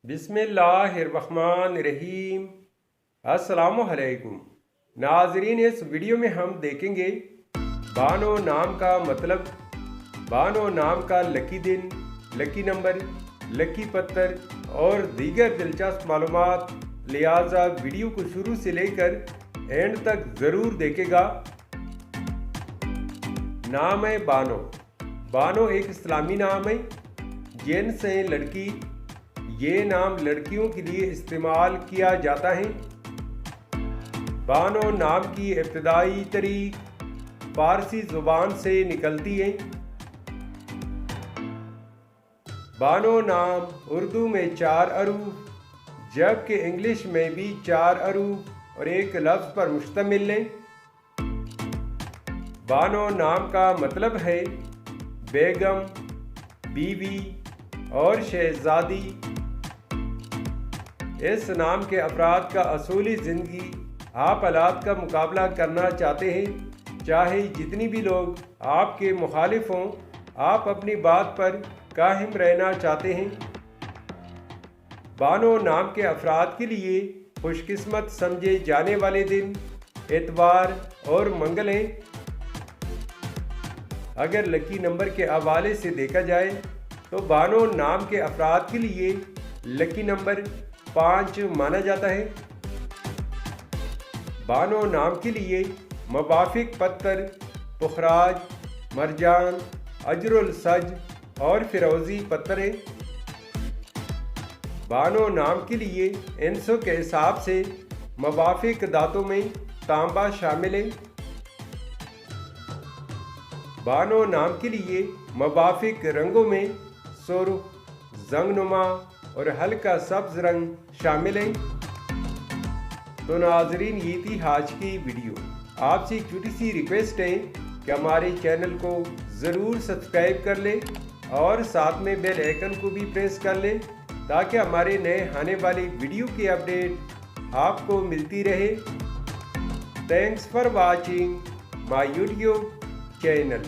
बिस्मिल्लाहिर्रहमानिर्रहीम। अस्सलामुअलैकुम नाजरीन, इस वीडियो में हम देखेंगे बानो नाम का मतलब, बानो नाम का लकी दिन, लकी नंबर, लकी पत्थर और दीगर दिलचस्प मालूमात। लिहाजा वीडियो को शुरू से लेकर एंड तक ज़रूर देखेगा। नाम है बानो। बानो एक इस्लामी नाम है, जिन्स है लड़की। ये नाम लड़कियों के लिए इस्तेमाल किया जाता है। बानो नाम की इब्तदाई तरीक फारसी ज़ुबान से निकलती है। बानो नाम उर्दू में 4 अरूफ, जबकि इंग्लिश में भी 4 अरूफ और एक लफ्ज़ पर मुश्तमिल है। बानो नाम का मतलब है बेगम, बीवी और शहजादी। इस नाम के अफराद का असूली ज़िंदगी आप हालात का मुकाबला करना चाहते हैं, चाहे जितनी भी लोग आपके मुखालिफ हों, आप अपनी बात पर कायम रहना चाहते हैं। बानो नाम के अफराद के लिए खुशकिस्मत समझे जाने वाले दिन इतवार और मंगल हैं। अगर लकी नंबर के हवाले से देखा जाए तो बानो नाम के अफराद के लिए लकी नंबर 5 माना जाता है। बानो नाम के लिए मुवाफिक पत्थर पुखराज, मरजान, अजरुल सज और फिरोजी पत्थर है। बानो नाम के लिए इंसों के हिसाब से मुवाफिक दांतों में तांबा शामिल है। बानो नाम के लिए मुवाफिक रंगों में सुर्ख, जंगनुमा और हल्का सब्ज रंग शामिल है। तो नाजरीन, ये थी आज की वीडियो। आपसे एक छोटी सी रिक्वेस्ट है कि हमारे चैनल को ज़रूर सब्सक्राइब कर लें और साथ में बेल आइकन को भी प्रेस कर लें, ताकि हमारे नए आने वाली वीडियो की अपडेट आपको मिलती रहे। Thanks for watching my YouTube channel.